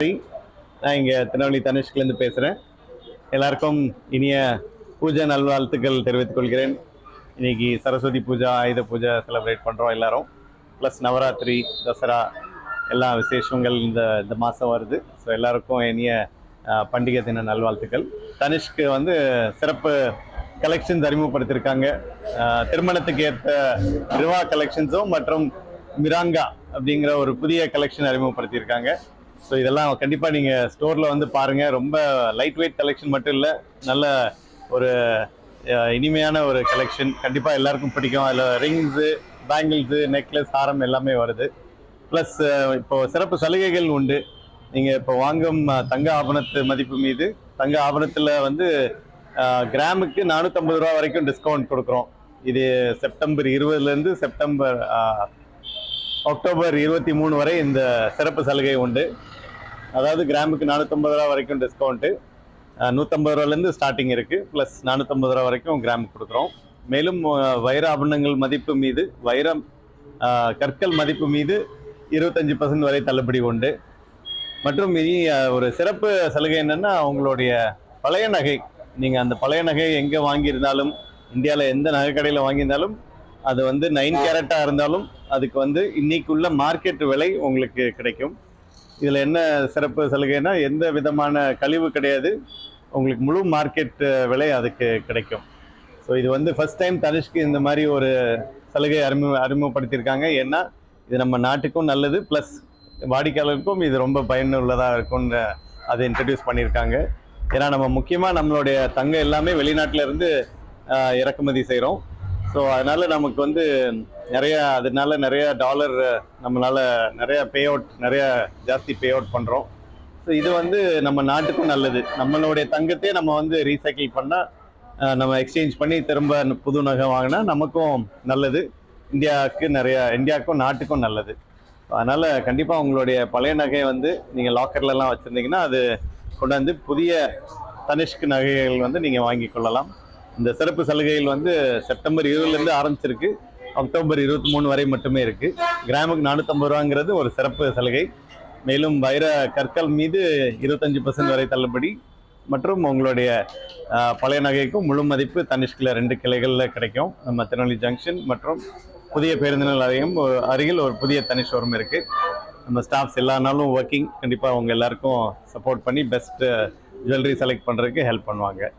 நான் இங்கே திருநெல்வேலி தனுஷ்கிலேருந்து பேசுகிறேன். எல்லாருக்கும் இனிய பூஜை நல்வாழ்த்துக்கள் தெரிவித்துக் கொள்கிறேன். இன்னைக்கு சரஸ்வதி பூஜா, ஆயுத பூஜை செலிப்ரேட் பண்ணுறோம் எல்லாரும். ப்ளஸ் நவராத்திரி, தசரா எல்லா விசேஷங்கள் இந்த இந்த மாதம் வருது. ஸோ எல்லாருக்கும் இனிய பண்டிகை தின நல்வாழ்த்துக்கள். தனிஷ்க்கு வந்து சிறப்பு கலெக்ஷன்ஸ் அறிமுகப்படுத்தியிருக்காங்க. திருமணத்துக்கு ஏற்ற ரிவா கலெக்ஷன்ஸும் மற்றும் மிராங்கா அப்படிங்கிற ஒரு புதிய கலெக்ஷன் அறிமுகப்படுத்தியிருக்காங்க. ஸோ இதெல்லாம் கண்டிப்பாக நீங்கள் ஸ்டோரில் வந்து பாருங்கள். ரொம்ப லைட் வெயிட் கலெக்ஷன் மட்டும் இல்லை, நல்ல ஒரு இனிமையான ஒரு கலெக்ஷன். கண்டிப்பாக எல்லாருக்கும் பிடிக்கும். அதில் ரிங்ஸு, பேங்கிள்ஸு, நெக்லஸ், ஹாரம் எல்லாமே வருது. ப்ளஸ் இப்போது சிறப்பு சலுகைகள் உண்டு. நீங்கள் இப்போ வாங்கும் தங்க ஆபணத்து மதிப்பு மீது தங்க ஆபணத்தில் வந்து கிராமுக்கு 450 ரூபா வரைக்கும் டிஸ்கவுண்ட் கொடுக்குறோம். இது செப்டம்பர் 20லேருந்து அக்டோபர் 23 வரை இந்த சிறப்பு சலுகை உண்டு. அதாவது கிராமுக்கு 450 ரூபா வரைக்கும் டிஸ்கவுண்ட்டு, 150 ரூபாலேருந்து ஸ்டார்டிங் இருக்குது. ப்ளஸ் 450 ரூபா வரைக்கும் கிராமுக்கு கொடுக்குறோம். மேலும் வைர ஆபரணங்கள் மதிப்பு மீது, வைரம் கற்கள் மதிப்பு மீது 25% வரை தள்ளுபடி உண்டு. மற்றும் இனி ஒரு சிறப்பு சலுகை என்னென்னா, அவங்களுடைய பழைய நகை, நீங்கள் அந்த பழைய நகை எங்கே வாங்கியிருந்தாலும், இந்தியாவில் எந்த நகை கடையில் வாங்கியிருந்தாலும், அது வந்து 9 கேரட்டாக இருந்தாலும் அதுக்கு வந்து இன்னைக்குள்ள மார்க்கெட் விலை உங்களுக்கு கிடைக்கும். இதில் என்ன சிறப்பு சலுகைனா, எந்த விதமான கழிவு கிடையாது, உங்களுக்கு முழு மார்க்கெட் விலை அதுக்கு கிடைக்கும். ஸோ இது வந்து ஃபர்ஸ்ட் டைம் தனிஷ்க்கு இந்த மாதிரி ஒரு சலுகை அறிமுகப்படுத்தியிருக்காங்க. ஏன்னா இது நம்ம நாட்டுக்கும் நல்லது, ப்ளஸ் வாடிக்கையாளருக்கும் இது ரொம்ப பயனுள்ளதாக இருக்கும்னு அதை இன்ட்ரடியூஸ் பண்ணியிருக்காங்க. ஏன்னா நம்ம முக்கியமாக நம்மளுடைய தங்கம் எல்லாமே வெளிநாட்டில் இருந்து இறக்குமதி செய்கிறோம். ஸோ அதனால் நமக்கு வந்து அதனால நிறைய டாலர் நம்மளால் நிறைய ஜாஸ்தி பே அவுட் பண்ணுறோம். ஸோ இது வந்து நம்ம நாட்டுக்கும் நல்லது. நம்மளுடைய தங்கத்தையே நம்ம வந்து ரீசைக்கிள் பண்ணால், நம்ம எக்ஸ்சேஞ்ச் பண்ணி திரும்ப புது நகை வாங்கினா நமக்கும் நல்லது, இந்தியாவுக்கும் நாட்டுக்கும் நல்லது. அதனால் கண்டிப்பாக உங்களுடைய பழைய நகையை வந்து நீங்கள் லாக்கர்லலாம் வச்சுருந்தீங்கன்னா அது கொண்டாந்து புதிய தனிஷ்க் நகைகள் வந்து நீங்கள் வாங்கி கொள்ளலாம். இந்த சிறப்பு சலுகைகள் வந்து செப்டம்பர் 20லேருந்து ஆரம்பிச்சிருக்கு, அக்டோபர் 23 வரை மட்டுமே இருக்குது. கிராமுக்கு 450 ரூபாங்கிறது ஒரு சிறப்பு சலுகை. மேலும் வைர கற்கள் மீது 25% வரை தள்ளுபடி மற்றும் உங்களுடைய பழைய நகைக்கும் முழு மதிப்பு தனிஷ்கில் 2 கிளைகளில் கிடைக்கும். நம்ம திருநெல்வேலி ஜங்ஷன் மற்றும் புதிய பேருந்து நிலையம் அருகில் ஒரு புதிய தனிஷ் ஷோரூம் இருக்குது. நம்ம ஸ்டாஃப்ஸ் எல்லா நாளும் ஒர்க்கிங். கண்டிப்பாக அவங்க எல்லாருக்கும் சப்போர்ட் பண்ணி பெஸ்ட் ஜுவல்லரி செலக்ட் பண்ணுறதுக்கு ஹெல்ப் பண்ணுவாங்க.